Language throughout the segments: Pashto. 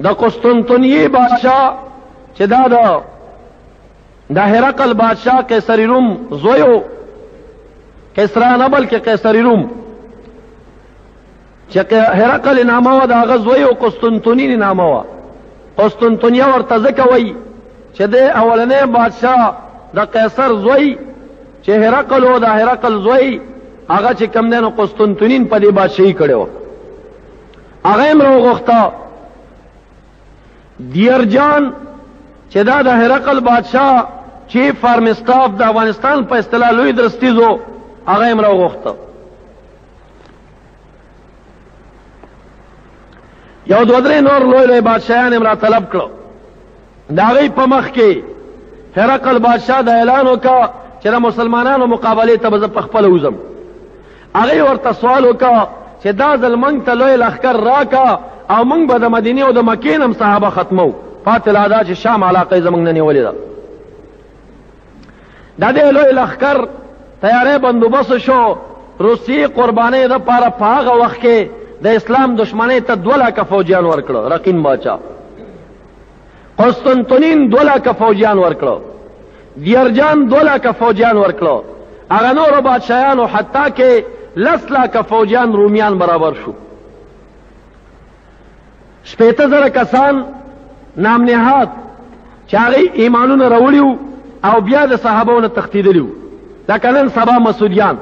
د قسطنطنیه بادشاہ چې دا د هرقل بادشاہ قیصر روم زویو، کسرا نبل کې قیصر روم چې هرقل نامه و دا غزوی او قسطنطنیه نامه و. قسطنطنیه ورته ځکه وایي چې د اولنې بادشاہ د قیصر زوی چې هرقل او د هرقل زوی هغه چې کم دی نو قسطنطنین په دې بادشاہي کړی و. هغه یې راوغوښته دیرجان چې دا د هرقل بادشاہ چیف آرم سټاف د افغانستان په اصطلاح لوی درستیز و، هغه یې راوغوښته. یو دو درې نور لوی لوی بادشاہان یې راطلب کړو. د هغوی په مخ کې هرقل بادشاہ د اعلان وکړه چې د مسلمانانو مقابلې ته به زه په خپله وځم. هغوی ورته سوال وکړه چې دا ځل موږ ته لوی لښکر راکړه او موږ به د مدینې او د مکې نه هم صحابه ختمو، پاتې لا دا چې شام علاقه یې زموږ نه نیولې ده. د دې لوی لښکر تیاری بندوبست شو. روسیې قربانۍ دپاره په هغه وخت کې د اسلام دشمنۍ ته 2 لکه فوجیان ورکړه. رقین باچا قسطنطنین 2 لکه فوجیان ورکړه، دیرجان 2 لکه فوجیان ورکړه، هغه نورو بادشاهانو حتی کې 10 لکه فوجیان رومیان برابر شو. 80,000 کسان نام نهاد چې هغوی ایمانونه راوړي وو او بیا د صحابو نه تښتېدلي وو. لکه نن سبا مسعودیان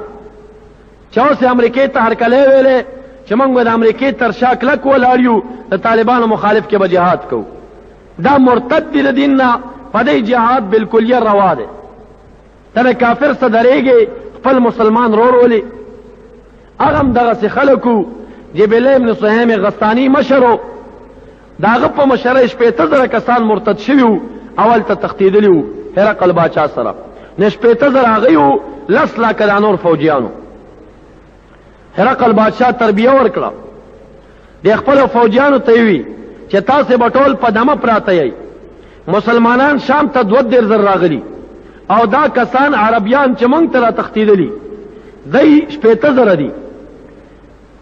چې اوس امریکې ته هرکلی ویلی چې موږ به د امریکې تر شا کلک ولاړ یو، د طالبانو مخالف کې به جهاد کوو. دا مرتد دی د دین نه، په دې جهاد بالکلیه روا دی. ته د کافر څه درېږې، خپل مسلمان ورور ولې. هغه هم دغسې خلک وو. جبیله ابن سهیم غسانی مشر و، د هغه په مشرۍ 80,000 کسان مرتد شوي وو، اول ته تښتېدلي وو هرقل باچا سره. نه 80,000 هغوی وو، 10 لکه دا نور فوجیانو. هرقل بادشاہ تربیه ورکړه. د خپلو فوجیانو ته وی چې تاسې به ټول په دمه پراته یئ. مسلمانان شام ته 2,000 راغلي او دا کسان عربیان چې موږ ته را تښتېدلي دی 80,000 دي.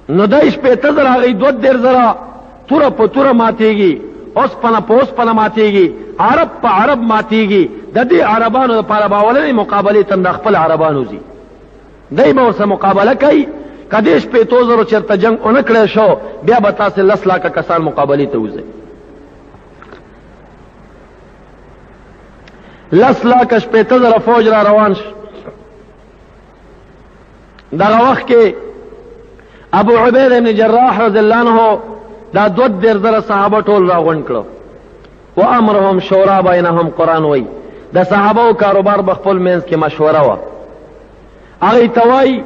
نو دی 80,000 هغوی 2,000 توره په توره ماتېږي، اوسپنه په اوسپنه ماتېږي، عرب په عرب ماتېږي. د دې عربانو دپاره به اولنۍ مقابلې ته د خپل عربانو ځي. دی به ورسره مقابله کوي. که دې 80,000 چېرته جنګ ونه کړی شو، بیا به تاسې 10 لکه کسان مقابلې ته وځئ. 10 لکه 80,000 فوج را روان شو. دغه وخت کې ابو عبید بن جراح رضی الله عنه دا 2,000 صحابه ټول راغونډ کړو. و امرهم شورا بینهم، قرآن وایي د صحابو کاروبار په خپل منځ کې مشوره وه. هغوی ته وایي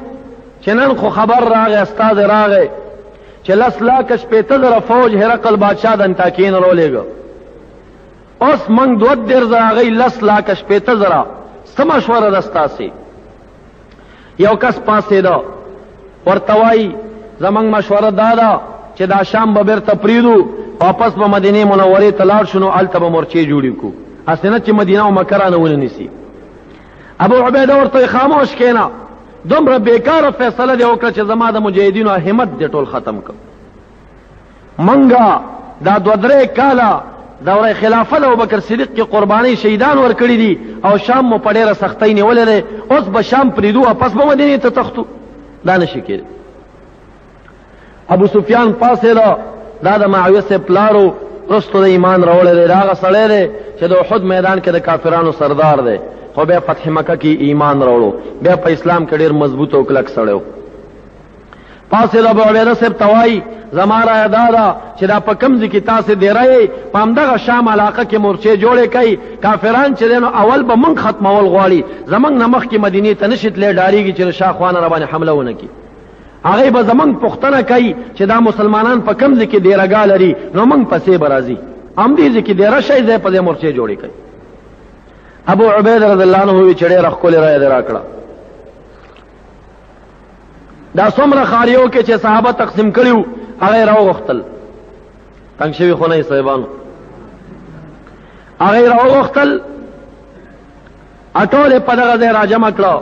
چې نن خو خبر راغی، استاد راغی چې 10 لکه 80,000 فوج هرقل بادشاہ د انطاکیې نه راولېږه. اوس موږ 2,000 هغوی 10 لکه 80,000 څه مشوره ده ستاسې؟ یو کس پاڅېده ورته وایي زموږ مشوره دا ده چې دا شام به بیرته پرېږدو، واپس به مدینې منورې ته لاړ شو، نو هلته به مورچې جوړې کړو، هسې نه چې مدینه او مکه رانه ونه نیسي. ابو عبیده ورته خاموش کېنه، دومره بیکاره فیصله دې وکړه چې زما د مجاهدینو همت دې ټول ختم کړ. منګه دا 2-3 کاله دوره خلافت ابوبکر صدیق کې قرباني شهیدان ورکړي دي او شام مو په ډېره سختۍ نیولې دی. اوس به شام پرېږدو، واپس به مدینې ته تښتو؟ دا نشي کېدی. ابو سفیان پاڅېده، دا د معاویه صاحب پلارو، رستو د ایمان راوړی دی. دا هغه سړی دی چې د احد میدان کې د کافرانو سردار دی، خو بیا فتح مکه کې ایمان راوړو، بیا په اسلام کې ډېر مضبوط او کلک سړی و. پاڅېد ابو عبیده صاحب ته وایي زما رایه دا ده چې دا په کوم ځای کې تاسې دیره یئ، په همدغه شام علاقه کې مورچې جوړې کوئ. کافران چې دی نو اول به موږ ختمول غواړي، زموږ نه مخکې مدینې ته نشي تللی، ډارېږي چې د شاخوا نه راباندې حمله ونه کړي. هغوی به زموږ پوښتنه کوي چې دا مسلمانان په کوم ځای کې دیرهګاه لري، نو موږ پسې به راځي، همدې ځای کې دیره شئ، ځای په ځای مورچې جوړې کوي. ابو عبید رضی الله عنه وی چې ډېره ښکلې رایه دې راکړه. دا څومره ښاریو کې چې صحابه تقسیم کړي وو، هغه یې راوغوښتل. تنګ شوي خو نه یې صاحبانو، هغه یې راوغوښتل، ټول یې په دغه ځای راجمع کړه.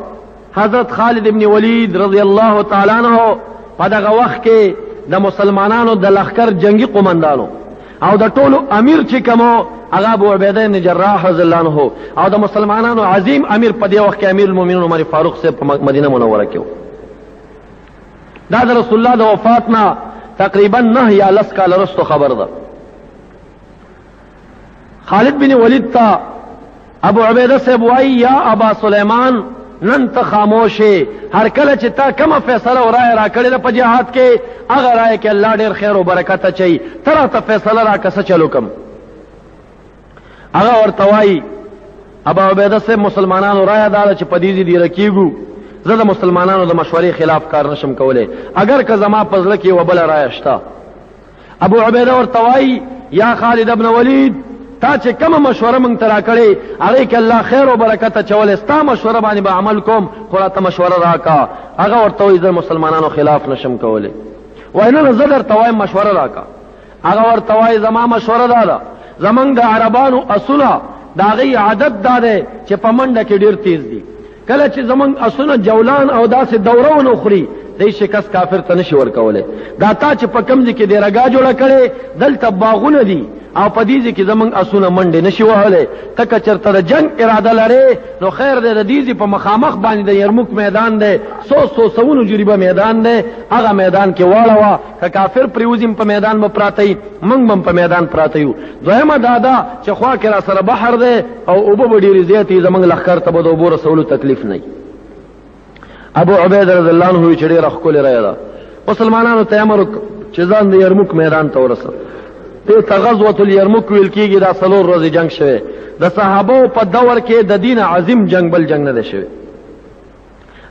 حضرت خالد ابن ولید رضی الله تعالی عنہ په دغه وخت کې د مسلمانانو د لښکر جنگي قومندانو، او د ټولو امیر چې کومو هغه ابو عبیده بن جراح رضی الله عنه او د مسلمانانو عظیم امیر په دې وخت کې امیر المؤمنین عمر فاروق صاحب په مدینه منوره کې دا د رسول الله د وفات نه تقریبا 9 یا 10 کال وروسته خبر ده. خالد بن ولید ته ابو عبیده صاحب وایي یا ابا سلیمان نن ته خاموشه، هر کله چې تا کومه فیصله او رائے را کړې ده په جهاد کې هغه رائے کې الله ډېر خیر او برکت اچوي، ته راته فیصله راکړه څه چلو کوم. هغه ورته وایي ابو عبیده صاحب مسلمانانو رائے دا ده چې په دې دې رکیږو، زه د مسلمانانو د مشورې خلاف کار نشم کولی اگر که زما په زړه کې یوه بله رایه شته. ابو عبیده ورته وایي یا خالد ابن ولید تا چې کومه مشوره موږ ته راکړې هغې کې الله خیر او برکت اچولی، ستا مشوره باندې به عمل کوم خو راته مشوره راکړه. هغه ورته وایي زه مسلمانانو خلاف نشم کولی. وایي نه زه درته وایم مشوره راکړه. هغه ورته وایي زما مشوره دا ده زموږ د عربانو اصونه د هغې عادت دا دی چې په منډه کې ډېر تیز دي، کله چې زمونږ اسونه جولان او داسې دوره ونه خوري دی شکست کافر ته نشي ورکولی. دا تا چې په کوم ځای کې دیرګاه جوړه کړې دلته باغونه دي او په دې ځای کې زمونږ اسونه منډې نشي وهلی. ته که چېرته د جنګ اراده لرې نو خیر دی د دې ځای په مخامخ باندې د یرموک میدان دی، سوونه جریبه میدان دی، هغه میدان کې واړوه، که کافر پرېوځي په میدان به پراته یي موږ به په میدان پراته یو. دویمه دا ده چې خوا کې را سره بحر دی او اوبه به ډېرې زیاتې وي، زموږ لښکر ته به د اوبو رسولو تکلیف نه وي. ابو عبیده رضی الله عنه چې ډېره ښکلې رایه ده. مسلمانانو ته امر وکړ چې ځان د یرموک میدان ته ورسه. دې ته غزوة الیرموک ویل کېږي. دا 4 ورځې جنګ شوی د صحابو په دور کې د دین عظیم جنگ بل جنگ نه دی شوی،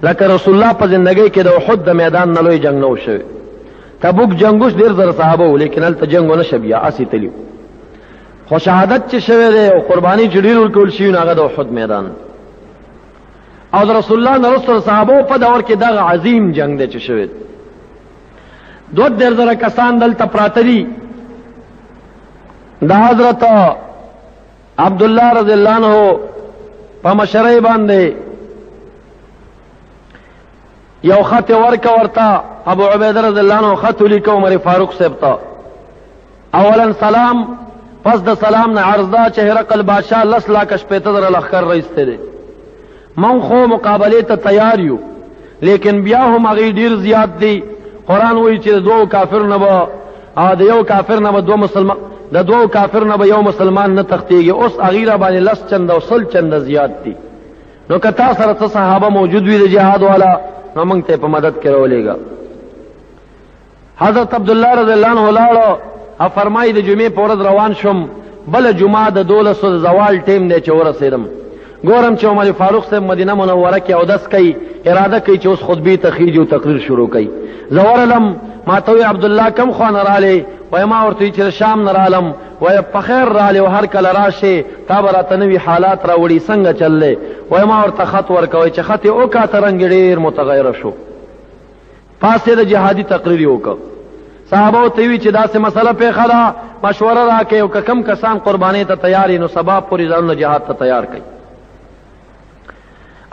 لکه رسول الله په زندګۍ کې د احد د میدان نه لوی جنگ نه و شوی. تبوک جنګوش ډېر زره صحابه و لیکن هلته جنګ ونه شه بیا اسې تلي، خو شهادت چې شوی دی او قرباني چې ډېر ورکول شوي نو هغه د احد میدان او د رسول الله نه وروسته صحابو په دور کې دغه عظیم جنگ دی چې شوی. 2 کسان دلته پراته دي. د حضرت عبدالله رضی الله عنه په مشرۍ باندې یو خط ورکه ورته ابو عبیده رضی الله عنه خط ولیکه عمر فاروق صاحب ته. اولا سلام، پس د سلام نه عرض ده چې هرقل بادشاه 10,80,000 لښکر رایستی دی، من خو مقابلې ته تیار یو لیکن بیا هم هغې ډېر زیات دي. قرآن وایي چې د 2 کافر نه به د یو کافر نه به 2 مسلمان د 2 کافر نه به یو مسلمان نه تختیږي. اوس هغې را باندې 10 چنده او 100 چنده زیات دي. نو که تا سره څه صحابه موجود وي د جهاد والا نو موږ ته په مدد کې راولېږه. حضرت عبدالله رضی الله عنه ولاړو او فرمایي د جمعې په ورځ روان شوم، بله جمعه د 12 د زوال ټیم دی چې ورسېدم. ګورم چې عمر فاروق صاحب مدینه منوره کې اودس کوي، اراده کوي چې اوس خطبې ته خیږي او تقریر شروع کوي. زه ورغلم، ما ته وایي عبدالله کوم خوا نه رالی؟ وایي ما ورته وایي چې د شام نه رالم. وایي په خیر رالی او هر کله راشې تا به راته نوي حالات راوړي، څنګه چل دی؟ وایي ما ورته خط ورکوئ چې خط یې وکاته رنګ یې ډېر متغیره شو. پاسې د جهادي تقریر یې وکړ. صحابو ته وی چې داسې مسله پیښه ده مشوره راکړئ او که کم کسان قربانۍ ته تیار نو سبا پورې ځانونه جهاد ته تیار کړئ.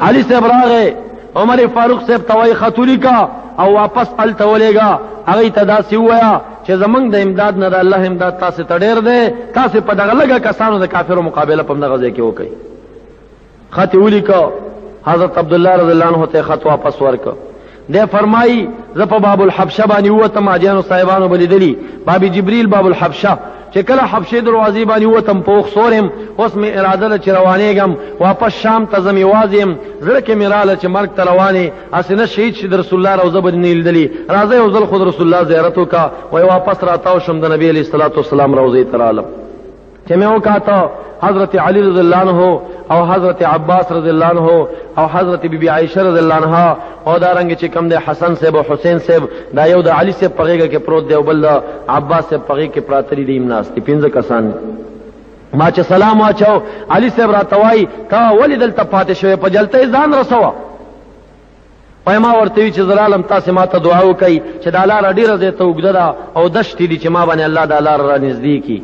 علي صاحب راغی، عمر فاروق صاحب ته وایي خط ولیکه او واپس هلته ولېږه. هغوی ته داسې ووایه چې زمونږ د امداد نه د الله امداد تاسې ته ډېر دی، تاسې په دغه لږه کسانو د کافرو مقابله په همدغه ځای کې وکړئ. خط یې ولیکه. حضرت عبدالله رضی الله عنه ته خط واپس ورکړه. دی فرمایي زه په باب الحبشه باندې ووتم، حاجیانو صاحبانو به لیدلي باب جبریل باب الحبشه چې کله حبشې دروازې باندې ووتم پوخ سور یم، اوس مې اراده ده چې روانېږم واپس شام ته ځم، یوازې یم، زړه کې مې راله چې مرګ ته روانې هسې نه شهید شي د رسول الله روضه به دې نه لیدلي، راځه یو ځل خو د رسول الله زیارت وکړه. وایي واپس راتاو شم د نبي علیه الصلاة والسلام روضې ته رالم چې مې وکاته حضرت علی رضی الله عنه او حضرت عباس رضی الله عنه او حضرت بی بی عائشہ رضی الله عنها او دارنګ چې کوم د حسن صاحب او حسین صاحب دا یو د علی صاحب په غېږه کې پروت دی او بل د عباس صاحب په غېږ کې پراته دي ناست دي 15 کسان. ما چې سلام واچو علی صاحب راته وایي تا ولې دلته پاتې شوې په جلتۍ ځان رسوه. وایي ما ورته وي چې زه رالم تاسې ما ته دعا وکئ چې دا لاره ډېره زیاته اوږده ده او دشتې دي چې ما باندې الله دا لاره را نږدې کړي.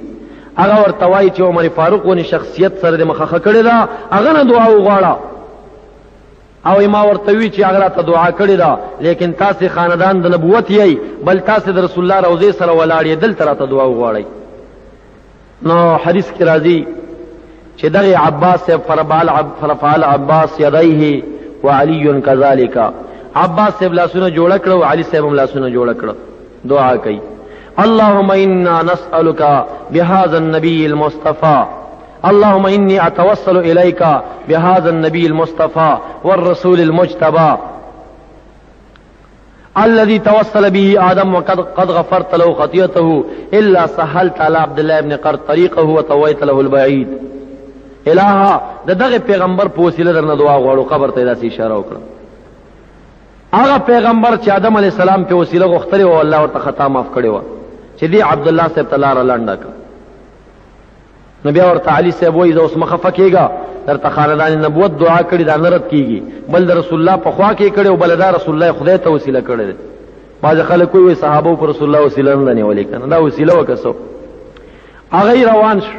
هغه ورته وایي چې عمر فاروق ونې شخصیت سره د مخه کړې ده هغه نه دعا وغواړه. او ما ورته وی چې هغه راته دعا کړې ده لیکن تاسې خاندان د نبوت یې بل تاسې د رسول الله روضې سره ولاړ یې دلته راته دعا وغواړئ. نو حدیث کی راضی چې دغه عباس سے فرفعل عباس یدیه وعلی کذالک، عباس سے لاسونه جوړ کړو، علی صاحب لاسونه جوړ کړو، دعا کوي اللهم انا نسألك بهذا النبي المصطفى، اللهم اني اتوسل اليك بهذا النبي المصطفى والرسول المجتبى الذي توسل به آدم وقد غفرت له خطيئته الا سهلت على عبد الله بن قرط طريقه وطويت له البعيد. الها دغه پیغمبر په وسیله درنه دعا غواړو، قبر ته داسې اشاره وکړه. هغه پیغمبر چې آدم علی السلام په وسیله غوښتلی و الله ورته خطا معاف کړی و چې دی عبد الله صاحب تلاره لنډه کړه. نو بیا ورته علي صاحب وایي زه اوس مخه فکیږه درته خاندان نبوت دعا کړي دا نه رد کیږي، بل د رسول الله په خوا کې کړي او بل دا رسول الله خدای ته وسیله کړی. بعض خلک وایي صحابه پر رسول الله وسیله نه نیولې کنه، دا وسیله وکړو. هغه روان شو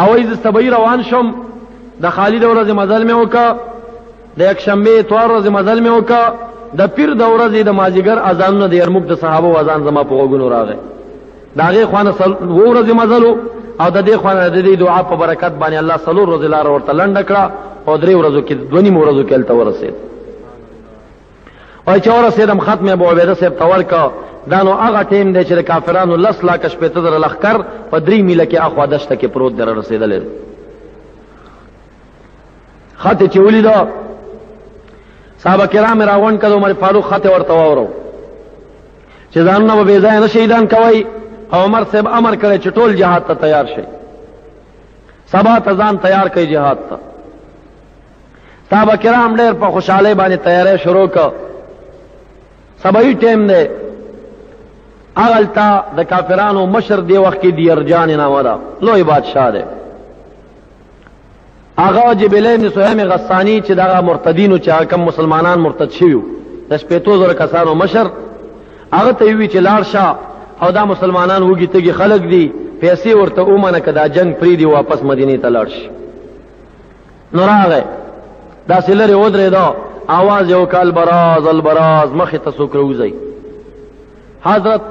او ایز سبای روان شم، د خالد ورځ مزل مې وکړه، د یک شنبه اتوار ورځ مزل مې وکړه، د پیر د ورځې د مازیګر اذانونه د یرموک د صحابه اذان زما په غوږونو راغی. دا هغه خوانه ورځ مزل او د دې خوانه د دې دعا په برکت باندې الله صلو ورځې لار ورته لنډ کړه او درې ورځو کې دونی ورځو کې الته ورسید. او چې ورسېدم ختم ابو عبیده صاحب تور کا دا نو هغه ټیم دی چې کافرانو لس لاک شپېته زره لښکر په 3 میله کې اخوا دشته کې پروت در رسېدلی. خط چې ولیدا صحابه کرام راغونډ کړه، عمر فاروق خط ورته واورو چې ځانونه به ځای نه شهیدان کوي، او عمر صاحب امر کړی چې ټول جهاد ته تیار شي، سبا ته ځان تیار کړي جهاد ته. صحابه کرام ډېر په خوشحالۍ باندې تیاری شروع کړه. سبایی ټیم دی، اغلتا د کافرانو مشر دی وخت کې دیرجان نامه ده، لوی بادشاہ دی. هغه جبل بن سهیم غسانی چې دغه مرتدینو چې کوم مسلمانان مرتد شوي د 8,000 کسانو مشر، هغه ته وی چې لاړ شه او دا مسلمانان وږي تږي خلک دي، پیسې ورته ومنه که دا جنگ پریږدي واپس مدینې ته لاړ شي. نو راغی داسې لرې ودرېده، آواز یې وکړ البراز البراز، مخې ته څوک راوځئ. حضرت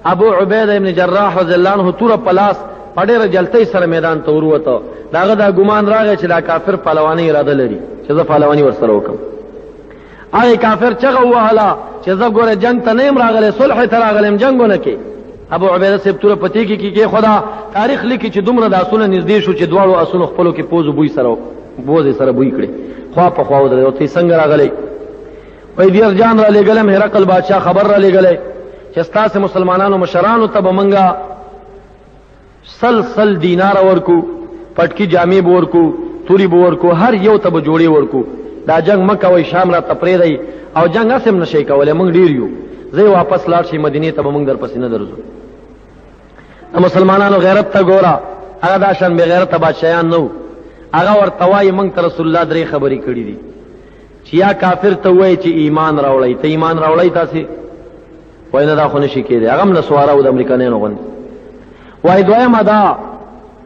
ابو عبیده ابن جراح رضی الله عنه توره په لاس په ډېره جلتۍ سره میدان ته وروته. د هغه دا ګمان راغی چې دا کافر پهلوانۍ اراده لري چې زه پهلواني ورسره وکړم. هغه کافر چغه ووهله چې زه ګوره جنگ ته نه یم راغلی، صلح ته راغلی یم، جنګ ونه کې. ابو عبیده صاحب توره په تیږې کې خدا تاریخ لیکي چې دومره د اسونه نږدې شو چې دواړو اسونو خپلو کې پوز بوی سره بوزې سره بوی کړي، خوا په خوا ودرېد. ورته څنګه راغلی؟ وایي دیرجان را لېږلم، هرقل بادشاه خبر را لېږلی چې ستاسې مسلمانانو مشرانو ته به موږ 100 دیناره ورکو، پټکي جامې به ورکو، توري به ورکو، هر یو ته به جوړې ورکو. دا جنگ مه کوئ، شام را ته پرېږدئ او جنگ هسې هم نشئ کولی، موږ ډېر یو، زه واپس لاړ شئ مدینې ته به موږ درپسې نه درځو. د مسلمانانو غیرت ته ګوره، هغه دا شان بې غیرته بادشاهیان نه وو. هغه ورته وایي موږ ته رسول الله 3 خبرې کړي دي چې یا کافر ته وایي چې ایمان راوړئ، ته ایمان راوړئ تاسې؟ وایي نه دا خو نشي کېدی، هغه هم نسواره و د امریکانیانو غوندې. وایي دویمه دا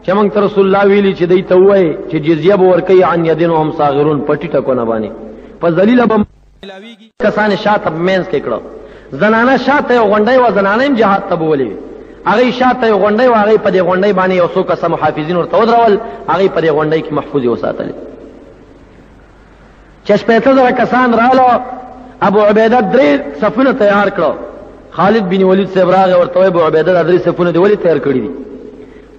چې موږ ته رسول الله ویلي چې دوی ته ووایي چې جزیه به ورکوي عن یدین وهم صاغرون، په ټیټه کونه باندې په ذلیله به کسان شاته منځ کې کړه. زنانه شاته یو غونډۍ وه، زنانه هم جهاد ته بولې وي، هغې شاته یو غونډۍ وه، هغې په دې غونډۍ باندې یو څو کسه محافظین ورته ودرول، هغې په دې غونډۍ کې محفوظ یې وساتلې. چې 8,000 کسان راله، ابو عبیده 3 صفونه تیار کړه. خالد بن ولید صاحب راغی ورته وایي ابو عبیده دا 3 صفونه دې ولې تیار کړي دي؟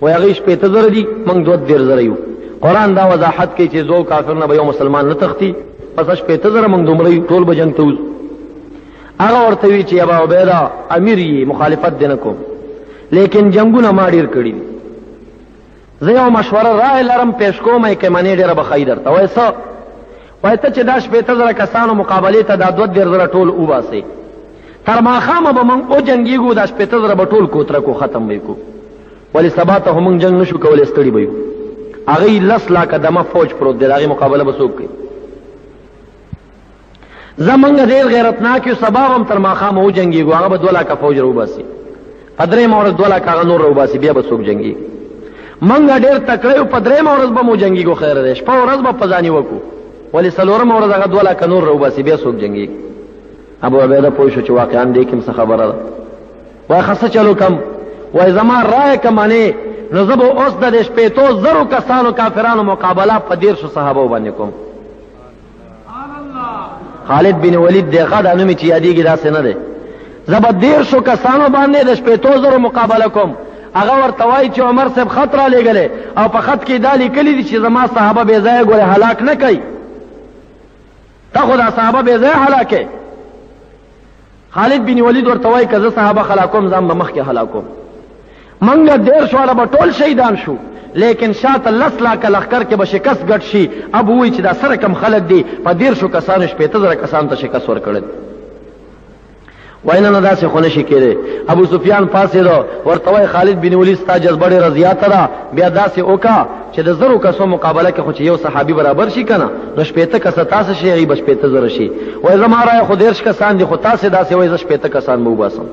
وایي هغې 8,000 دي، موږ 2,000 یو. قرآن دا وضاحت کوي چې زو کافر نه به یو مسلمان نه تختی، پس 8,000 موږ دومره یو، ټول به جنګ ته وځو. هغه ورته وی چې ابو عبیده امیر یې، مخالفت دې نه کوم، لیکن جنگونه ما ډېر کړي دي، زه یو مشوره رایې لرم پیش کوم یې که منې ډېره به ښایي درته. وایي څه؟ وایي ته چې دا 8,000 کسانو مقابلې ته دا 2,000 ټول وباسئ، تر ماښامه به موږ وجنګېږو، دا 8,000 به ټول کوتره کو، ختم به یې کو، ولې سبا ته خو موږ جنګ نه شو کولی، ستړي به یو. هغې 10 لاکه دمه فوج پروت دی، د هغې مقابله به څوک کوي؟ زمونږ ډېر غیرتناک یو، سبا هم تر ماښامه وجنګېږو، هغه به 2 لاکه فوج راوباسي، په 3مه ورځ 2 لاکه هغه نور راوباسي، بیا به څوک جنګېږي. موږ ډېر تکړه یو، په 3مه ورځ به مو جنګېږو، خیر دی، شپه ورځ به په ځان وکړو، ولې 4مه ورځ هغه 2 لاکه نور راوباسي، بیا څوک جنګېږي. ابو عبیده پوه شو چې واقعا دې کې څه خبره ده. وایي ښه څه چلو کم؟ وایي زما رایه که منې نو زه به اوس د 15,000 کسانو کافرانو مقابله په 13 صحابو باندې کوم. خالد بن ولید دغه د نوم چې یادېږي داسې نه دی. زه به 13 کسانو باندې د 15,000 مقابله کوم. هغه ورته وایي چې عمر صاحب خط را لېږلی او په خط کې دا لیکلي دي چې زما صحابه بې ځایه ګورې هلاک نه کوي، ته خو دا صحابه بې ځایه هلاکې. خالد بن ولید ورته وایي که زه صحابه هلاکوم ځان به مخکې هلاکوم. منګه 13 والا به ټول شهیدان شو، لیکن شاته 10 لاکه لښکر کې به شکست ګډ شي. اب وایي چې دا سره کم خلک دي په 13 کسانو 15,000 کسانو ته شکست ورکړی. وای نه داسې خو نشي کېدی. ابو سفیان پاسېدو ورته وایي خالد بن ولید ستا جذبه ډېره زیاته ده، بیا داسې وکړه چې د 1000 کسو مقابله کې خو چې یو صحابي برابر شي که نه نو 15 کسه تاسې شي هغې به 15,000 شي. وایي زما رایه خو 13 کسان دي خو تاسې داسې وایي زه 15 کسان به وباسم.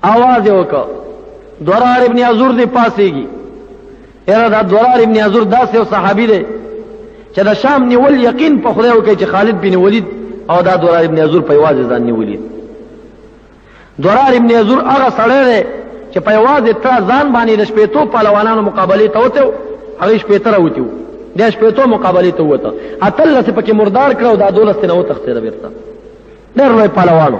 آواز یې وکړه درار ابن عزور دی پاسېږي. یاره دا درار ابن عزور داسې یو صحابي دی چې د شام نیول یقین په خدای وکړي چې خالد بن ولید او دا درار ابن عزور په یوازې ځان نیولي. درار ابن عزور هغه سړی دی چې په یوازې تا ځان باندې د 15 پهلوانانو مقابلې ته وته، هغې 15 راوتي وو، بیا 15 مقابلې ته ووته، 18 پکې مردار کړه او دا 12 نه وتښتېده بېرته. ډېر لوی پهلوان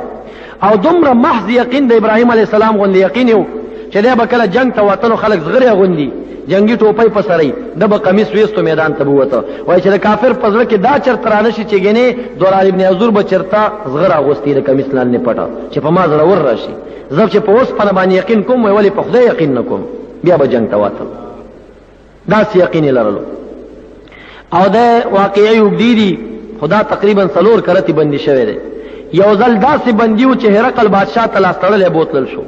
او دومره محض یقین د ابراهیم علیه السلام غوندې یقین یو چې دی به کله جنگ ته وتلو خلک زغرې اغوندي، جنگي ټوپۍ په سرۍ، ده به قمیص ویستو میدان ته به ووته. وایي چې د کافر په زړه کې دا چرته رانه شي چې ګنې درار ابن عزور به چېرته زغر اغوستي د کمیس لاندې پټه چې په ما زړور را شي. زه چې په اوسپنه باندې یقین کوم وایي ولې په خدای یقین نه کوم، بیا به جنگ ته وتل. داسې یقین یې لرلو. او د واقعي اوږدې دي خو دا تقریبا 4 کرتې بندي شوی دی. یو ځل داسې بندي و چې هرقل بادشاه ته لاس تړلی بوتلل شو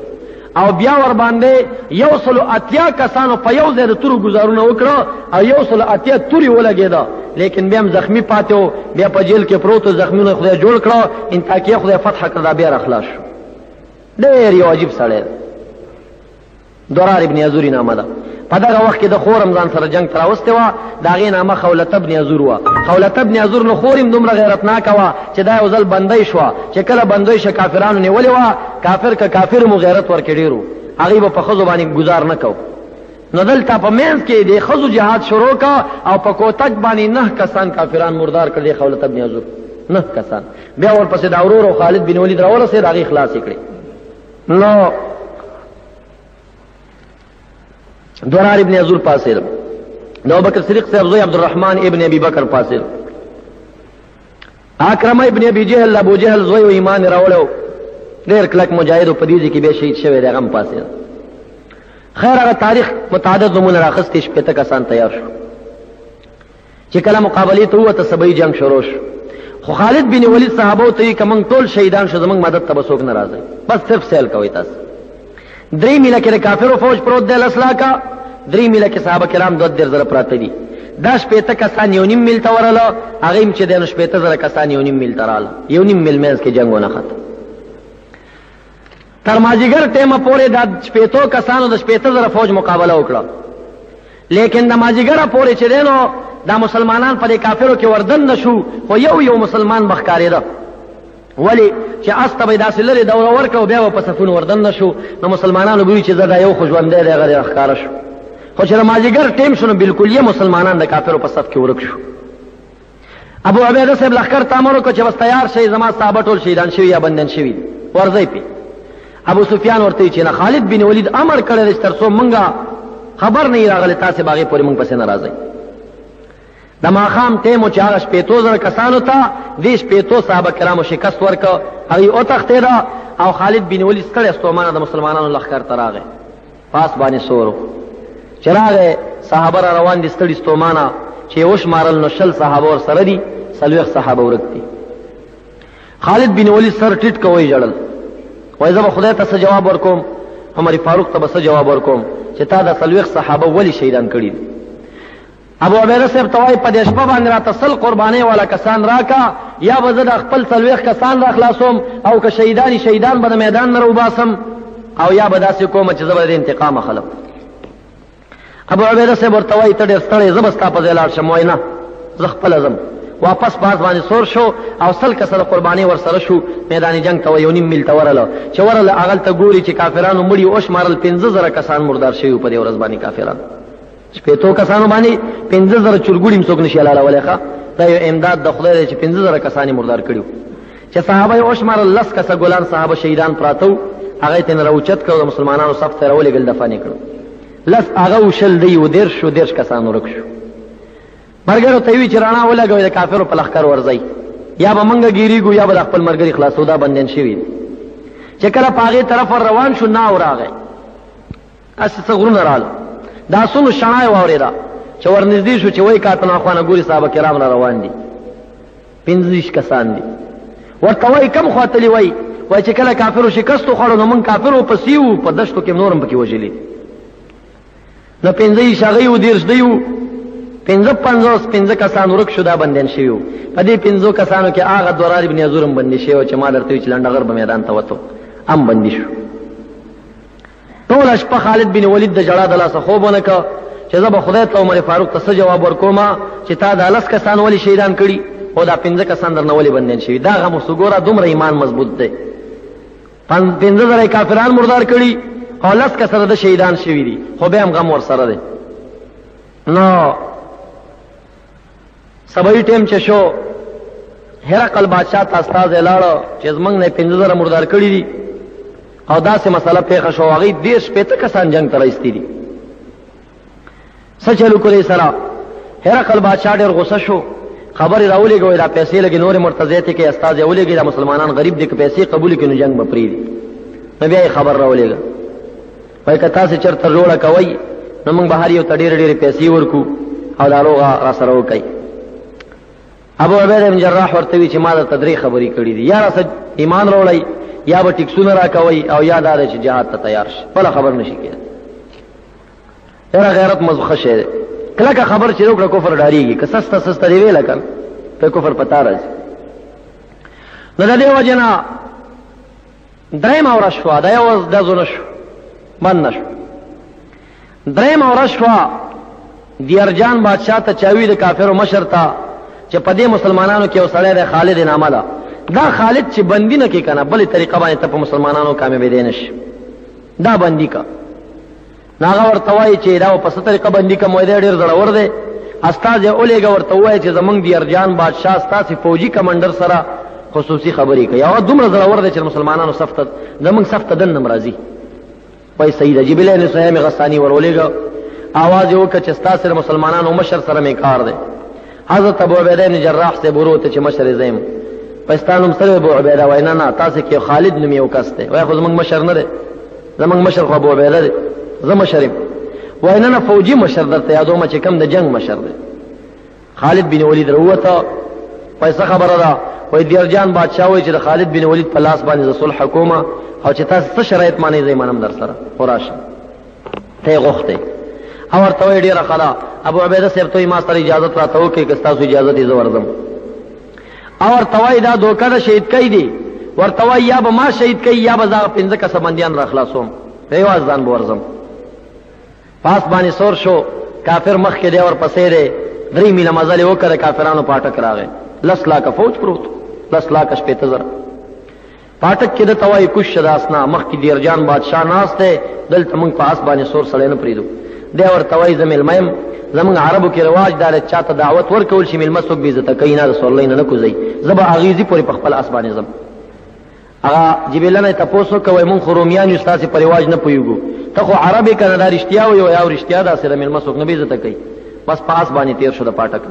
او بیا ور باندې 180 کسانو په یو ځای د تورو ګزارونه وکړه او 180 تورې ولګېده، لیکن بیا هم زخمي پاتې و، بیا په جیل کې پروت و، زخمونه خدای جوړ کړه، انطاکیه خدای فتح کړه، بیا را خلاص شو. ډېر یو عجیب سړی درار ابن عزوري نامه ده. په دغه وخت کې د خور رمضان سره جنگ ته راوستې وه، د هغې نامه خولت ابن عزور وه. خولت ابن عزور نو خور هم دومره غیرتناکه وه چې دا یو ځل بندۍ شوه، چې کله بندۍ شه کافرانو نیولې وه، کافر که کافر مو غیرت ورکې ډېر و، هغې به په ښځو باندې ګزار نه کو. نو دلته په منځ کې د ښځو جهاد شروع کا او په کوتک باندې 9 کسان کافران مردار کړل خولت ابن عزور، 9 کسان. بیا ورپسې د ورور خالد بن ولید راورسېد، هغې خلاص یې کړې. نو درار ابن عزور پاسېد، د ابوبکر صدیق صاحب زوی عبدالرحمن ابن ابي بکر پاسېد، اکرمه ابن ابي جهل ابو جهل زوی و ایمان راوړو، ډېر کلک مجاهد په دې کې بیا شهید شوی دی، هغه هم پاسېد. خیر هغه تاریخ متعدد نومونه راخستې، 15 کسان تیار شو چې کله مقابلې ته ووته سبعي جنگ شروع شو. خو خالد بن ولید صحابو ته یې که موږ ټول شهیدان شو زموږ مدد ته به څوک نه راځئ، بس صرف سیل کوئ تاسو. 3 میله کې د کافرو فوج پروت دی 10 لاکه، 3 میله کې صحابه کرام 2,000 پراته دي. دا 15 کسان 1.5 میل ته ورله، هغې هم چې دی نو 15,000 کسان 1.5 میل ته راله، 1.5 میل منځ کې جنګ ونښته. تر مازدیګر ټیمه پورې دا 15 کسانو د 15,000 فوج مقابله وکړه، لیکن د مازدیګره پورې چې دی نو دا مسلمانان په دې کافرو کې وردن نه شو، خو یو مسلمان به ښکارېده. ولې چې اس ته به یې داسې لرې دوره ورکړه او بیا به په صفونو وردن نه شو، نو مسلمانانو به وي چې زه دا یو خو ژوندی دی، هغه دې ښکاره شو. خو چې د مازدیګر ټیم شو نو بالکل یې مسلمانان د کافرو په صف کې ورک شو. ابو عبیده صاحب لښکر ته امر وکړ چې بس تیار شئ، زما صحابه ټول شهیدان شوي یا بندیان شوي، ورځئ پې. ابو سفیان ورته وایي چې نه، خالد بن ولید امر کړی دی چې تر څو موږ خبر نه یې راغلی تاسې به هغې پورې موږ پسې نه راځئ. د ماښام ټیم و چې هغه 15,000 کسانو ته دې 15 صحابه کرامو شکست ورکړه، هغې وتښتېده او خالد بن ولید ستړی ستومانه د مسلمانانو لښکر ته راغی، پاس باندې سور چې راغی، صحابه را روان دي ستړي ستومانه، چې وشمارل نو 20 صحابه ورسره دي، 40 صحابه ورک دي. خالد بن ولید سر ټیټ که وایي ژړل، وایي زه به خدای ته څه جواب ورکوم، عمر فاروق ته به څه جواب ورکوم چې تا د 40 صحابه ولې شهیدان کړي دي. ابو عبیده صاحب ته وایي په دې شپه باندې راته 100 قربانۍ والا کسان راکا، یا به زه د خپل 40 کسان را خلاصوم او که شهیدان شهیدان به د میدان نه راوباسم، او یا به داسې کوم چې زه به د انتقام اخلم. ابو عبیده صاحب ورته وایي ته ډېر ستړی، زه به ستا په ځای لاړ شم. وایي نه، زه خپله ځم. واپس باز باندې سور شو او سل کسه د قرباني ور سره شو میدان جنگ ته یو نیم میل ته ورله چې ورله هغه ته ګوري چې کافرانو مړي او شمارل 15000 کسان مردار شوي په دې ورځ باندې کافرانو شپېتو کسانو باندې 15000 چرګوړي څوک نشي حلالولی ښه دا یو امداد د خدای دی چې 15000 کسان مردار کړي چې صحابه او شمارل لس کسه ګلان صحابه شهیدان پراته هغه ته راوچت کړو د مسلمانانو صف ته راولېږل دفن یې کړو لس هغه وشل دی و دېرش کسان ورک شو مرګرو ته وی چې رانا ولګوي د کافرو په لخر ورځي یا به منګه ګیریګو یا به خپل مرګري خلاصو دا بندین شوی چې کله پاغه طرف روان شو نا وراغه اس څغرونه رااله دا سونو شنای واوریدا چې ورنږدې شو چې وای کاتنه خوانه ګوري صاحب کرام را روان دي 15 کسان دي ورته وای کم خواتلی وای چې کله کافرو شکست خوړو نو من کافرو پسیو په دشتو کې نورم پکې وجلی نو 15 شغی و دیرش دیو 55 کسان ورک شو دا بندین شویو په دې 15 کسانو کې هغه دورار ابن ازورم بندي شوی چې ما درته چې لنډغر په میدان ته وته ام بندي شو ټول شپه خالد بن ولید د جړا د لاسه خوبونه کا چې زه به خدای ته عمر فاروق ته جواب ورکوم چې تا د لس کسان ولی شهیدان کړي او دا 15 کسان درنه ولی بندین شوی دا غو سګوره دومره ایمان مضبوط دی 15000 کافران مردار کړي او لس کسره د شهیدان شوی دي خو به هم غم ور سره دی نو سبای ټیم چې شو هرقل بادشاہ ته استاد لاړو چې زمنګ نه 15000 مردار کړي دي او داسې مسله پیښه شو هغه 15 کسان جنگ ته راځي دي سچلو کړي سره هرقل بادشاہ ډېر غوسه شو خبر راولې غوې دا پیسې لګي نور مرتضی ته کې استاد اولېږي دا مسلمانان غریب دي که پیسې قبول کړي نو جنگ بپری دي نو بیا خبر راولېږي وای کته چې چرته جوړه کوي نو موږ بهر یو تډیر ډېر پیسې ورکو او دا لوغه را سره وکړي ابو عبیده بن جراح ورته وی چې ما د تدریخ خبرې کړې دي یا راس ایمان وروړی یا به ټیکسونه راکوي او یا دا چې جهاد ته تیار شي بل خبر نشي کېدای هر غیرت مزخه شه کله خبر چې وکړه کفر ډاریږي که سسته سسته دی ویل کړه په کفر پتا راځي نو د دې وجنه دریم اور شوا دا یو د زونه شو من نشو دریم اور شوا دیرجان بادشاہ ته چاوی د کافرو مشر ته چې په دې مسلمانانو کې اوسړی د خالد نامه ده دا خالد چې بندي نه کې کنه بلې طریقه باندې ته په مسلمانانو کامیابې دی نشي دا بندي کا ناغه ورته وایي چې دا په څه طریقه بندي کا موږ ډېر زړور دی استاد یې اولېګه ورته وایي چې زمونږ د ارجان بادشاہ ستاسې فوجي کمانډر سره خصوصي خبرې کوي او دومره زړور دی چې مسلمانانو صف ته زمونږ صف ته دننه راځي وایي سید جبل بن سهیم غسانی ورولېګه आवाज یې وکړ چې ستاسې مسلمانانو مشر سره مې کار دی حضرت ابو عبیده بن جراح سے بروته چې مشر زیم پښتانم سره ابو عبیده وای نه تاسو کې خالد نوم یو کس دی وای خو زمنګ مشر نه دی زمنګ مشر خو ابو عبیده دی زم مشرم وای نه فوجي مشر درته یادوم چې کم د جنگ مشر دی خالد بن ولید وروته پیسې خبره ده وای دیرجان بادشاہ وای چې د خالد بن ولید په لاس باندې صلح حکومت او چې تاسو څه شرایط مانی زمانم در سره خوراشه ته غوښته او ورته ډیره خلا ابو عبیده صاحب ته ما سره اجازه راته وکي که تاسو اجازه دې زوردم او ورته دا دوکه شهید کړي دي ورته یا به ما شهید کړي یا به زغ 15 کس بنديان را خلاصوم په واز ځان ورزم پاس باندې سور شو کافر مخ کې دی اور پسې دی 3 میله مزل وکړه کافرانو پاټک راغې لس لاکه فوج پروت لس لاکه 15000 پاټک کې د توای کوش شداسنا مخ کې دیرجان بادشاہ ناس ته دلته موږ پاس باندې سور سړی نه پریدو دی ورته وای زمل میم زمون عربو کې رواج دار چاته دعوت ورکول شي مل مسوب به عزت کینا رسول الله نه کوزي زبا اغیزی پوری په خپل اسبانه زم اغه جبلانه تاسو کوي مون خرومیان استاد په رواج نه پویګو ته خو عربي کنه دا رښتیا وي او رښتیا دا سره مل مسوب نه به عزت کوي بس پاس باندې تیر شو د پاټک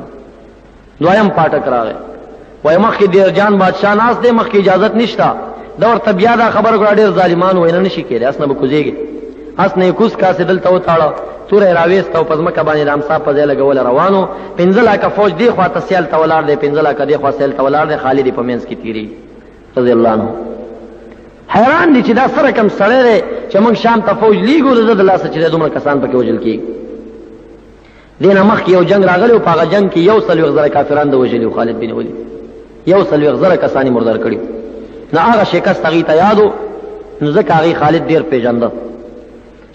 دویم پاټک راغی وای مخ کې ډیر جان بادشاہ ناس دې مخ کې اجازه نشتا دا ورته بیا دا خبر کړه ډیر ظالمان وینه نشي کېږي اسنه به کوزيږي اسنه کوس کا سدل ته وتاړه سوره راويست او پزمکه باندې رامصا په ځای لګول روانو 15 لاکه فوج دی خو تسیل تولار دی 15 لاکه دی خو سیل تولار دی خالد په منځ کې تیری رضی الله عنه حیران دي چې دا سره کم سره دی چې موږ شام ته فوج لیګو د لاسه چې دومره کسان پکې وجل کی دینه مخ یو جنگ راغلی او په جنگ کې یو سل غزره کافرانو د وجلی خالد بن ولید یو سل غزره کسانی مردار کړي نه هغه شکست هغه ته یادو نو ځکه هغه خالد ډیر پیژنده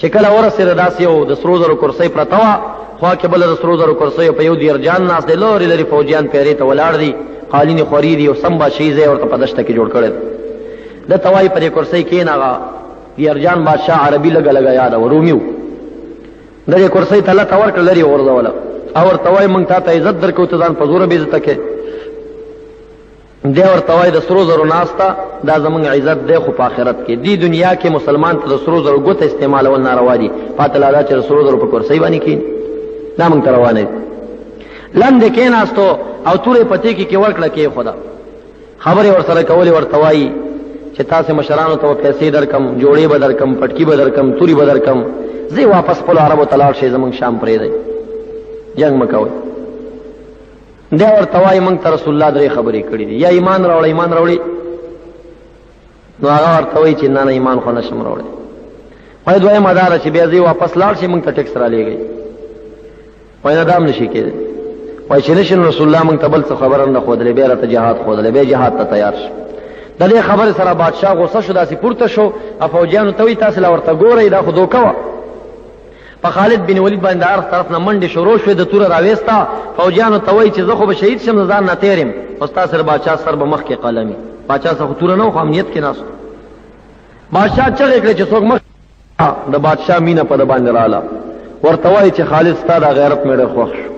چې کله ورسره داس یو د سرو زرو کرسي پرتاوه خوا کې بل د سرو زرو کرسۍ په یو دیرجان ناست دی، لورې لرې فوجیان پیرې ته ولاړ دي، قالینې خوري دي او سم بادشاهي ځای ورته په دشته کې جوړ کړی ده ته وایي په دې کرسۍ کښېنه. هغه دیرجان بادشاه عربي لږه لږه یاده و، رومي و، د دې کرسۍ ته لته ورکړه، لرې وغورځوله او ورته وایي موږ تا ته عزت درکوو، ته ځان په زوره بېعزته کې. دی ورته وایي د سرو زرو ناسته دا زموږ عزت دی، خو په آخرت کې دې دنیا کې مسلمان ته د سرو زرو ګوته استعمالول ناروا دي، پاته لا دا چې د سرو زرو په کرسۍ باندې کښېني، دا موږ ته روا نه دي. لاندې کېناستو او تورې پتې کې ورکړه کېښوده، خبرې ورسره کولې، ورته وایي چې تاسې مشرانو ته به پیسې درکم، جوړې به درکم، پټکي به درکم، تورې به درکم، زه واپس خپلو عربو ته لاړ شئ، زموږ شام پرېږدئ، جنګ مه کوئ. دی ورته وایي موږ ته رسول الله درې خبرې کړي دي، یا ایمان راوړه، ایمان راوړي. نو هغه ورته وایي چې نه نه ایمان خو نشم راوړی. وایي دویمه دا ده چې بیا زه واپس لاړ شئ، موږ ته ټیکس رالیږئ. وایي نه دا هم نشي کېدی. وایي چې نشي نو رسول الله موږ ته بل څه خبره نه ښودلې، بیا راته جهاد ښودلی، بیا جهاد ته تیار شو. د دې خبرې سره بادشاه غوسه شو، داسې پورته شو، فوجیانو ته وایي تاسې لا ورته ګورئ، دا خو دوکه وه. په خالد بن ولید باندې هر طرف نه منډې شروع شوې، د توره راویسته، فوجیانو ته وایي چې زه خو به شهید شم، زه ځان نه تېر یم، خو ستا سره بادشاه سر به مخکې قلمي. بادشاه سره خو توره نه و، خو امنیت کې ناست. بادشاه چغې کړې چې څوک مخ، د بادشاه مینه په ده باندې راله، ورته وایي چې خالد ستا دا غیرت مې ډېر خوښ شو،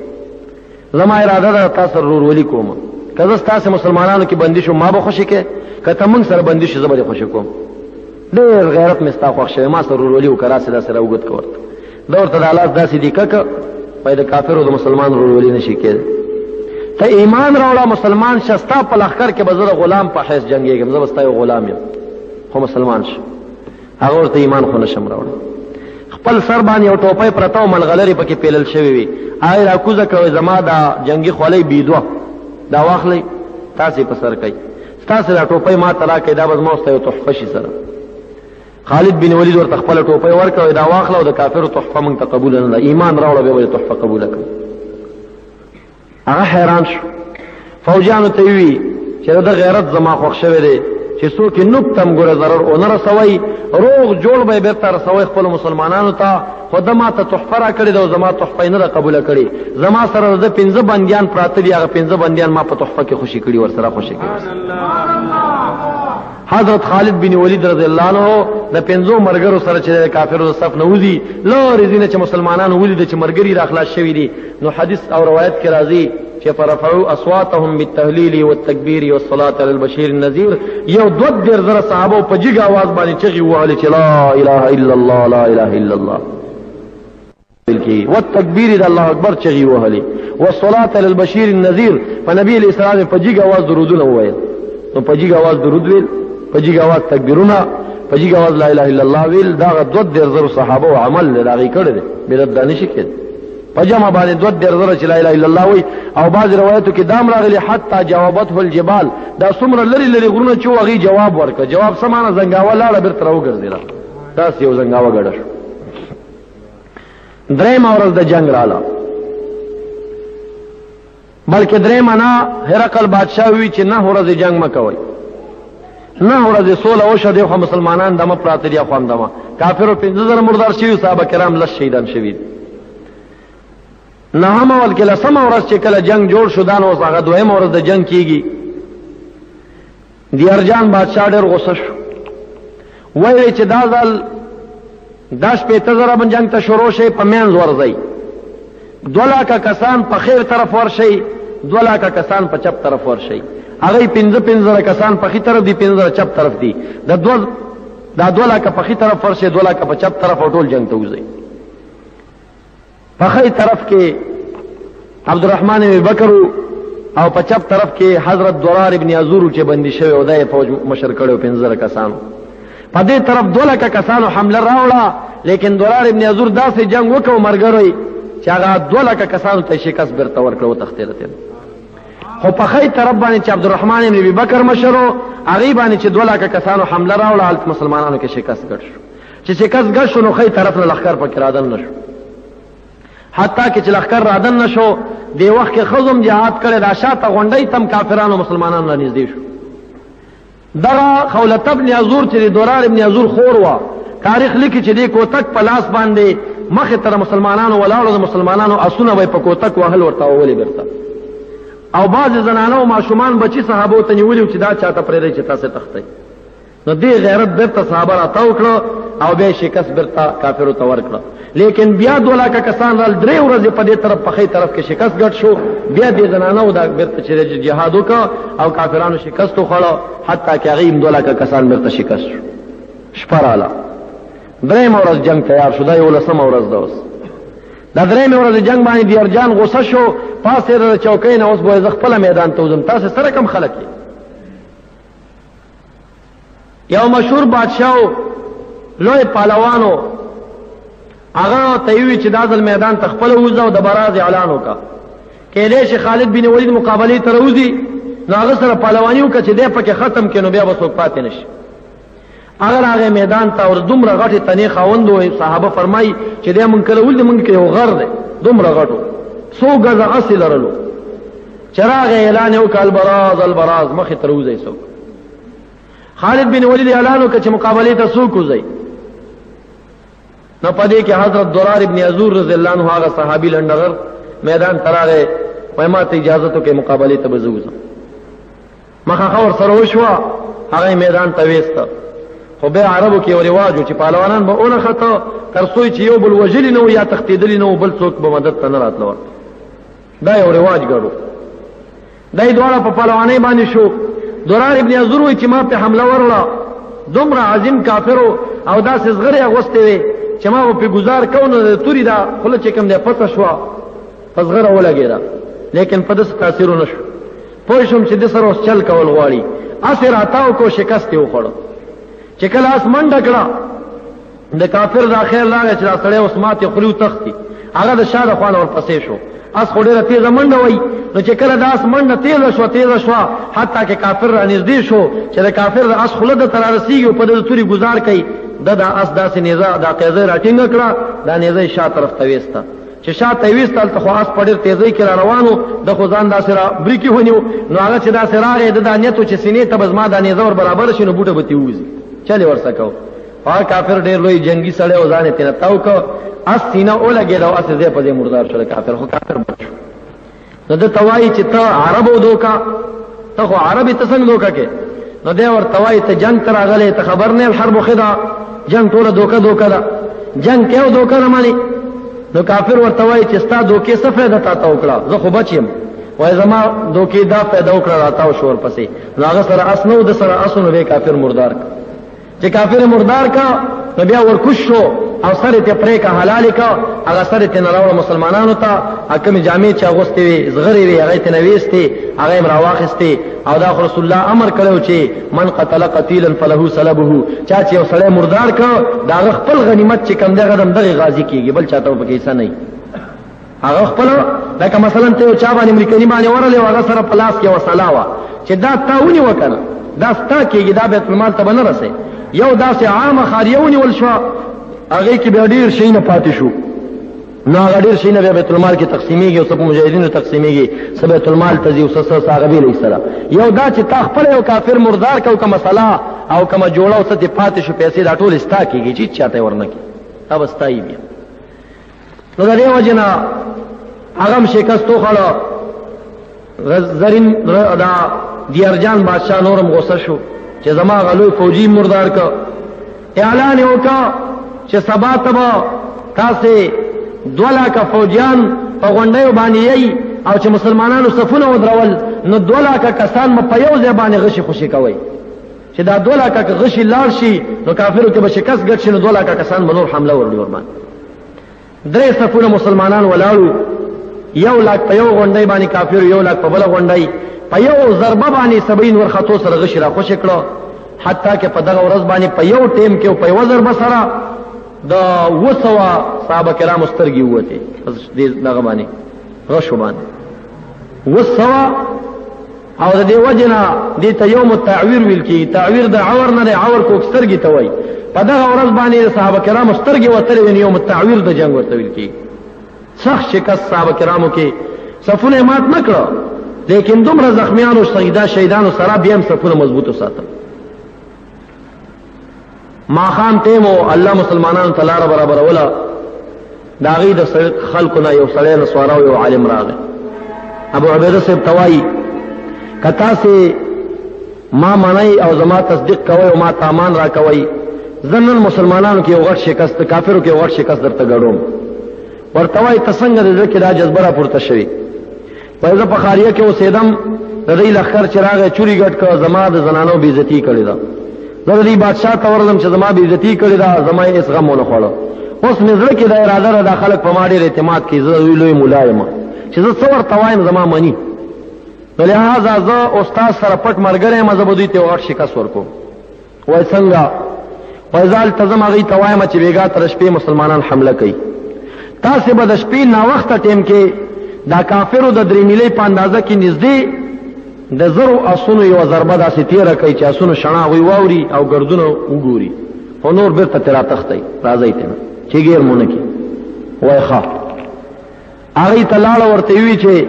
زما اراده ده تا سره ورورولي کوم، که زه ستاسې مسلمانانو کې بندي شم ما به خوشي کې، که ته موږ سره بندي شي زه به دې خوشي کوم، ډېر غیرت مې ستا خوښ شوی، ما سره ورورولي وکړه، راسې داسې راوګد کړه ورته. ده ورته دا لاس داسې دي که وایي د کافر او د مسلمان ورورولي نه شي کېدی. ته ایمان راوړه، مسلمان شه، ستا په لښکر کې به زه د غلام په حیث جنګېږم، زه به ستا یو غلام یم، خو مسلمان شه. هغه ورته ایمان خو نشم راوړی. خپل سر باندې یو ټوپۍ پرته او ملغلرې پکې پیلل شوې وي، هغې راکوزه کوئ، زما دا جنګي خولۍ بیدوه دا واخلئ، تاسې په سر کوئ، ستاسې دا ټوپۍ ما ته راکئ، دا به زما ورته یو تحفه شي سره. خالد بن ولید ورته خپله ټوپۍ ورکړه، دا واخله او د کافرو تحفه موږ ته قبوله نه ده، ایمان راوړه بیا به تحفه قبوله کړو. هغه حیران شو، فوجیانو ته یې وي چې د غیرت زما خوښ شوی دی چې څوک یې نوک تم ګوره ضرر ونه رسوئ، روغ جوړ به یې بېرته رسوئ خپلو مسلمانانو ته، خو ده ما ته تحفه را کړې ده او زما تحفه یې نه ده قبوله کړې، زما سره د 5 بندیان پراته دي، هغه 5 بندیان ما په تحفه کې خوشي کړي، ورسره خوشي کړي. حضرت خالد بن ولید رضی الله عنه د 5 مرګرو سره چې د کافرو د صف نه وځي، لارې ځینې چې مسلمانانو ولیده چې مرګري را خلاص شوي دي، نو حدیث او روایت کې راځي چې فرفعوا اصواتهم بالتهلیل والتکبیر والصلاة علی البشیر النذیر، یو 2,000 صحابه په جګ اواز باندې چغې ووهلې چې لا اله الا الله لا اله الا الله، والتکبیر د الله اکبر چغې ووهلې، والصلاة علی البشیر النذیر، په نبی علیه السلام په جګ اواز درودونه وویل، نو په جګ اواز درود ویل، په جګ اواز تکبیرونه، په جګ اواز لا اله الا الله ویل، دغه 2,000 صحابه او عمل د هغې کړی دی، بدعت دا نشي کېدی. په جمع باندې 2,000 چې لا اله الا الله وي، او بعض روایتو کې دام راغلي حتی جوابته الجبال، دا څومره لرې لرې غرونه چې هغې جواب ورکړه، جواب څه معنی زنګاوه لاړه بېرته راوګرځېده، داسې یو زنګاوه ګډه شو. درېیمه ورځ د جنګ راله، بلکې درېیمه نه، هرقل بادشاه وي چې 9 ورځې جنګ مه کوئ، 9 ورځې سوله وشوه، دی خو مسلمانان دمه پراته دي، خو همدمه کافرو 5,000 مردار شوي، صحابه کرام 10 شهیدان شوي دي. 9مه بلکې 10مه ورځ چې کله جنگ جوړ شو، دا نو اوس هغه 2مه ورځ د جنگ کېږي. دیارجان بادشاه ډېر غصه شو، ویلې چې دا ځل 10,000 جنگ ته شروع شي، په منځ ورځئ، 2 لکه کسان په خیر طرف ورشئ، 2 لکه کسان په چپ طرف ورشئ، هغې 5,000 کسان په ښي طرف دي، 5,000 چپ طرف دي، دا 2 لکه په ښي طرف ورشئ، 2 لکه په چپ طرف، او ټول جنگ ته وځئ. په ښي طرف کې عبدالرحمن بن بکر او په چپ طرف کې حضرت درار ابن عزور چې بندي شوی او دا یې فوج مشر کړی 15 کسانو، په دې طرف 2 لکه کسانو حمله راوړه، لیکن درار ابن عزور داسې جنگ وکړو مرګروی چې هغه 2 لکه کسانو ته شکست بیرته ورکړه، وتښتېده. خو په ښی طرف باندې چې عبدالرحمن بن بکر مشر و، هغې باندې چې 2 لکه کسانو حمله راوړه، هلته مسلمانانو کې شکست ګډ شو. چې شکست ګډ شو، نو ښی طرف نه لښکر پکې رادن نه شو، حتی کې چې لښکر رادن نه شو، دې وخت کې ښځو هم جهاد کړی، دا شاته غونډۍ تم کافرانو مسلمانانو را نږدې شو. دغه خولته ابن عزور چې د درار ابن عزور خور وه، تاریخ لیکي چې دې کوتک په لاس باندې مخې تر مسلمانانو ولاړو، د مسلمانانو اسونه به په کوتک وهل ورته وولي بیرته، او بعض زنانه او ماشومان بچي صحابو ته نیولي چې دا چاته پرېږدئ چې تاسې تښتئ. نو دې غیرت بیرته صحابه راتاو کړه او بیا شکست بیرته کافرو ته ورکړه. لیکن بیا 2 لکه کسان رال، 3 ورځې په دې طرف پخې طرف کې شکست ګډ شو، بیا دې زنانو دا بیرته چې جهاد وکړه او کافرانو شکست وخوړه، حتی کې هغې 2 لکه کسان بیرته شکست شو. شپه راله، 3مه ورځ جنگ تیار شو، دا 11مه ورځ ده. اوس دا 3مه ورځ جنگ باندې دیارجان غوسه شو، پاسې د چوکۍ نه اوس به زه خپله میدان ته وځم، تاسې سره کم خلک یې. یو مشهور بادشاه لوی پهلوانو هغه ته وی چې دا ځل میدان ته خپله وځه او د براز اعلان وکړه، کېدای شي خالد بن ولید مقابلې ته راوځي، نو هغه سره پهلواني وکړه چې دی پکې ختم کړي، نو بیا به څوک پاتې نه شي. هغه راغی میدان ته او دومره غټې تنې خاوند و، صحابه فرمایي چې دی مونږ کله ولید مونږ کې یو غر دی دومره غټو، 100 ګزه اسې لرلو. چې راغی اعلان یې وکړه البراز البراز، مخې ته راوځئ څوک. خالد بن ولید اعلان وکړه چې مقابلې ته څوک وځئ. نو پدې کې حضرت درار ابن عزور رضی الله عنه هغه صحابي لنډغر میدان ته راغی، وایي ما ته اجازه وکړئ مقابلې ته به زه وځم. مخه ورسره وشوه، هغه میدان ته ویسته. خو بیا عربو کې یو رواج و چې پهلوانان به ونښته تر څو چې یو بل وژلي نه و یا تښتېدلي نه و، بل څوک به مدد ته نه راتله ورته. دا یو رواج ګډو. دا یې دواړه په پهلوانۍ باندې شو. درار ابن عزور وایي چې ما په حمله ورله، دومره عظیم کافرو او داسې زغرې اغوستې وې چې ما به پې ګزار کو، نو د تورې دا خوله چې کوم دی پڅه شوه، په زغره ولګېده، لیکن په داسې تاثیر ونه شو. پوه شوم چې د سره اوس چل کول غواړي، اسې راتاو کو، شکست یې وخوړه. چې کله اس منډه کړه، د کافر دا خیر راغی چې دا سړی اوس ماتې خوري او تښتي، هغه د شا د خوا نه ورپسې شو. اس خو ډېره تېزه منډه وایي، نو چې کله د اس منډه تېزه شوه حتی کې کافر را نږدې شو چې د کافر د اس خوله ده ته را رسېږي او په ده د تورې ګزار کوي، ده دا اس داسې نیزه دا قیزه را ټینګه کړه، دا نیزه یې شا طرف ته ویسته. چې شا ته یې ویسته هلته خو اس په ډېر تېزۍ کې را روان و، ده خو ځان داسې را بریکې ونیو. نو هغه چې داسې راغی، ده دا نیت و چې سینې ته به زما دا نیزه ور برابره شي، نو بوټه به ترې ووځي، چل یې ورسه کو. هغه کافر ډېر لوی جنګي سړی و، ځان یې ترېنه تاو کړ، اس سینه ولګېده او اس یې ځای په ځای مردار شو. کافر خو کافر بچ شو. نو ده ته وایي چې ته عربو دوکه، ته خو عربي ته څنګه دوکه کې؟ نو دی ورته وایي ته جنګ ته راغلی، ته خبر نه الحرب خدا، جنګ ټوله دوکه ده، جنګ کې او دوکه نه منې. نو کافر ورته وایي چې ستا دوکې څه فایده تاته وکړه، زه خو بچ یم، وایي زما دوکې دا فایده وکړه، راتاو شو ورپسې. نو هغه سره اس نه و، د سره اس و، نو بیا کافر مردار کړه. چې کافر مردار کا، نو بیا ورکوش شو او سر ته پرې کا حلال کا، هغه سر ته نه راوړه مسلمانانو ته، کومې جامې چې اغوستې وې زغرې وې هغه ته نه ویستې، هغه یې راواخېستې. او دا رسول الله امر کړو چې من قتل قتیلا فله سلبه، چا چې یو سړی مردار کړ دا هغه خپل غنیمت چې کوم دی هغه دغه غازي کېږي، بل چاته پکې حصه نه وي. هغه خپل لکه مثلا ته یو چا باندې امریکایي باندې ورلې و، هغه سره په لاس کې وسله وه چې دا تا ونیوه که نه دا ستا کېږي، دا بیت المال ته به نه رسې. یو داسې عامه خاریه ونیول شوه، هغې کې بیا ډېر شیونه پاتې شو. نو هغه ډېر شیونه بیا بیت المال کې تقسیمېږي، او څه په مجاهدینو تقسیمېږي، څه بیت المال ته ځي او څه هغه بېلې سره. یو دا چې تا خپله یو کافر مردار که او که مسله او کومه جوړه او څه دې پاتې شو پیسې، دا ټول ستا کېږي، چې هېڅ چاته یې ورنه کړي، دا به ستا بیا. نو د دې وجې نه هغه هم شکست وخوړه. زرین دا دیارجان بادشاه نورم غوسه شو چې زما هغه لوی فوجي مردار که. اعلان یې وکړه چې سبا ته به تاسې 2 لکه فوجیان په غونډیو باندې یئ، او چې مسلمانانو صفونه ودرول، نو 2 لکه کسان په یو ځای باندې غشي خوشي کوئ، چې دا 2 لکه غشي لاړ شي نو کافرو کې به شکست ګډ شي، نو 2 لکه کسان به نور حمله ورلي ورباندې. 3 صفونه مسلمانان ولاړو، 1 لک په یو غونډۍ باندې کافرو، 1 لک په بله غونډۍ، په یو ضربه باندې 70 ورختو سره غشي را خوشي کړه. حتی کې په دغه ورځ باندې په یو ټیم کې او په یوه ضربه سره د 200 صحابه کرامو سترګې ووتې دغه باندې غشو باندې 200. او د دې وجه نه دې ته یوم التعویر ویل کېږي. تعویر د عور نه دی، عور کوک سترګې ته وایي. په دغه ورځ باندې د صحابه کرامو سترګې وتلې وې، یوم التعویر د جنګ ورته ویل کېږي. سخت شکست صحابه کرامو کې، صفونه یې مات نه کړه، لیکن دومره زخمیانو شهیدانو سره بیا هم صفونه مضبوط وساتل. ماخام ټیمو الله مسلمانانو ته لاره برابروله، د هغې د خلکو نه یو سړی نسوارا او یو عالم راغی. ابو عبیده صاحب ته وایي که تاسې ما منئ او زما تصدیق کوئ او ما ته امان را کوئ، زه نن مسلمانانو کې یو غټ شکست، کافرو کې یو غټ شکست درته ګډوم. ورته وایي ته څنګه د زړه کې دا جذبه راپورته شوې؟ وایي زه په خاریه کې اوسېدم، د دوی لښکر چې راغی چوري ګډ کړه، زما د زنانو بېعزتي کړې ده. زه د دې بادشاه ته ورځم چې زما بېعزتي کړې ده، زما یې هېڅ غم ونه خوړه. اوس مې زړه کې دا اراده ده دا خلک په ما ډېر اعتماد کوي، زه دوی لوی ملا یم چې زه څه ورته وایم زما مني. نو لهذا زه استاد سره پټ ملګری یم، زه به دوی ته یو غټ شکست ورکوم. وایي څنګه؟ وایي زه هلته ځم هغوی ته وایم چې بېګا تر شپې مسلمانان حمله کوي، تاسې به د شپې ناوخته ټیم کې دا کافرو د 3 میلۍ په اندازه کې نږدې د 1000 اسونو یوه ضربه داسې تېره کوي چې اسونو شڼه هغوی واوري او ګردونه وګوري، خو نور بېرته ترې راتښتئ، راځئ تېنه چې ګیر مو نه کړي. وایي ښه. هغوی ته لاړه ورته وي چې